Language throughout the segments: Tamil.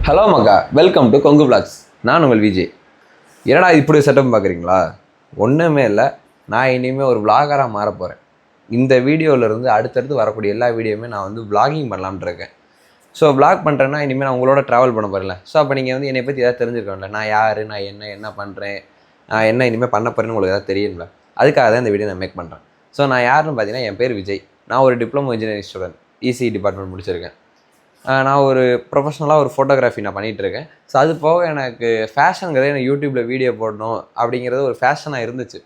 ஹலோ மக்கா, வெல்கம் டு கொங்கு விளாக்ஸ். நான் உங்கள் விஜய். என்னடா இப்படி செட்டப் பார்க்குறீங்களா? ஒன்றுமே இல்லை, நான் இனிமேல் ஒரு விளாகராக மாற போகிறேன். இந்த வீடியோவிலேருந்து அடுத்தடுத்து வரக்கூடிய எல்லா வீடியோவுமே நான் வந்து விளாகிங் பண்ணலாம்னு இருக்கேன். ஸோ விளாக் பண்ணுறேன்னா இனிமேல் நான் உங்களோட ட்ராவல் பண்ண போகிறேன்ல. ஸோ அப்போ நீங்கள் வந்து என்னை பற்றி ஏதாவது தெரிஞ்சுக்கணும்ல. நான் யார், நான் என்ன பண்ணுறேன், நான் என்ன இனிமேல் பண்ண போகிறேன்னு உங்களுக்கு ஏதாவது தெரியும்ல. அதுக்காக தான் இந்த வீடியோ நான் மேக் பண்ணுறேன். ஸோ நான் யாருன்னு பார்த்தீங்கன்னா, என் பேர் விஜய். நான் ஒரு diploma engineering student, EC department முடிச்சிருக்கேன். நான் ஒரு ப்ரொஃபஷ்னலாக ஒரு ஃபோட்டோகிராஃபி நான் பண்ணிகிட்ருக்கேன். ஸோ அது போக எனக்கு ஃபேஷனுங்கிறது எனக்கு யூடியூப்பில் வீடியோ போடணும் அப்படிங்கிறது ஒரு ஃபேஷனாக இருந்துச்சு.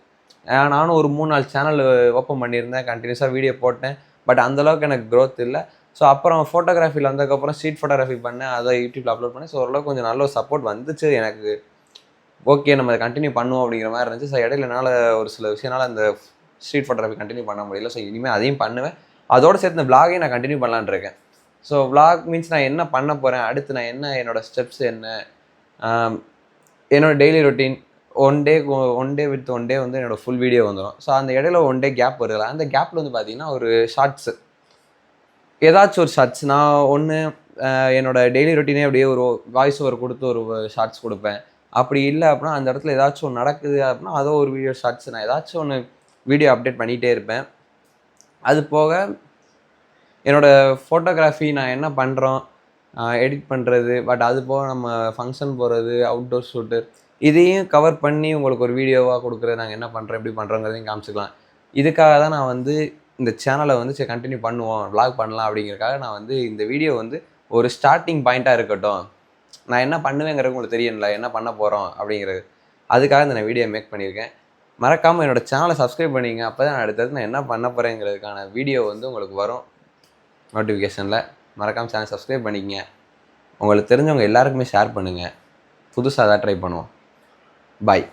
நானும் ஒரு 3-4 சேனல் ஓப்பன் பண்ணியிருந்தேன், கண்டினியூஸாக வீடியோ போட்டேன். பட் அந்தளவுக்கு எனக்கு க்ரோத் இல்லை. ஸோ அப்புறம் ஃபோட்டோகிராஃபியில் வந்ததுக்கப்புறம் ஸ்ட்ரீட் ஃபோட்டோகிராஃபி பண்ணேன், அதை யூடியூப்பில் அப்லோட் பண்ணேன். ஸோ ஓரளவுக்கு கொஞ்சம் நல்ல ஒரு சப்போர்ட் வந்துச்சு எனக்கு. ஓகே, நம்ம அதை கண்டினியூ பண்ணுவோம் அப்படிங்கிற மாதிரி இருந்துச்சு. ஸோ இடையில என்னால் ஒரு சில விஷயனால அந்த ஸ்ட்ரீட் ஃபோட்டோகிராஃபி கண்டினியூ பண்ண முடியல. ஸோ இனிமேல் அதையும் பண்ணுவேன். அதோடு சேர்த்து இந்த விளாகையும் நான் கண்டினியூ பண்ணலான்னு இருக்கேன். ஸோ விளாக் மீன்ஸ் நான் என்ன பண்ண போகிறேன், அடுத்து நான் என்ன, என்னோடய ஸ்டெப்ஸ் என்ன, என்னோடய daily routine, one day with one day வந்து என்னோடய ஃபுல் வீடியோ வந்துடும். ஸோ அந்த இடையில ஒன் டே கேப் வருதுல, அந்த கேப்பில் வந்து பார்த்திங்கன்னா ஒரு ஷார்ட்ஸு, ஏதாச்சும் ஒரு ஷார்ட்ஸ் நான் என்னோடய டெய்லி ரொட்டீனே அப்படியே ஒரு வாய்ஸ் ஓவர் கொடுத்து ஒரு ஷார்ட்ஸ் கொடுப்பேன். அப்படி இல்லை அப்படின்னா அந்த இடத்துல ஏதாச்சும் ஒன்று நடக்குது அப்படின்னா அதோ ஒரு வீடியோ ஷார்ட்ஸ் நான் ஏதாச்சும் ஒன்று வீடியோ அப்டேட் பண்ணிகிட்டே இருப்பேன். அது போக என்னோடய ஃபோட்டோகிராஃபி நான் என்ன பண்ணுறோம், எடிட் பண்ணுறது, பட் அது போக நம்ம ஃபங்க்ஷன் போகிறது, அவுட்டோர் ஷூட்டு, இதையும் கவர் பண்ணி உங்களுக்கு ஒரு வீடியோவாக கொடுக்குறது, நாங்கள் என்ன பண்ணுறோம், எப்படி பண்ணுறோங்கிறதையும் காமிச்சிக்கலாம். இதுக்காக தான் நான் வந்து இந்த சேனலை வந்து சரி கண்டினியூ பண்ணுவோம், விளாக் பண்ணலாம் அப்படிங்கிறதுக்காக நான் வந்து இந்த வீடியோ வந்து ஒரு ஸ்டார்டிங் பாயிண்ட்டாக இருக்கட்டும். நான் என்ன பண்ணுவேங்கிறது உங்களுக்கு தெரியல, என்ன பண்ண போகிறோம் அப்படிங்கிறது. அதுக்காக இந்த நான் வீடியோ மேக் பண்ணியிருக்கேன். மறக்காமல் என்னோடய சேனலை சப்ஸ்கிரைப் பண்ணிங்க. அப்போ தான் அடுத்தது நான் என்ன பண்ண போகிறேங்கிறதுக்கான வீடியோ வந்து உங்களுக்கு வரும் நோட்டிஃபிகேஷனில். மறக்காமல் சேனல் சப்ஸ்கிரைப் பண்ணிக்கங்க. உங்களுக்கு தெரிஞ்சவங்க எல்லாருக்குமே ஷேர் பண்ணுங்கள். புதுசாக எதாவது ட்ரை பண்ணுவோம். பாய்.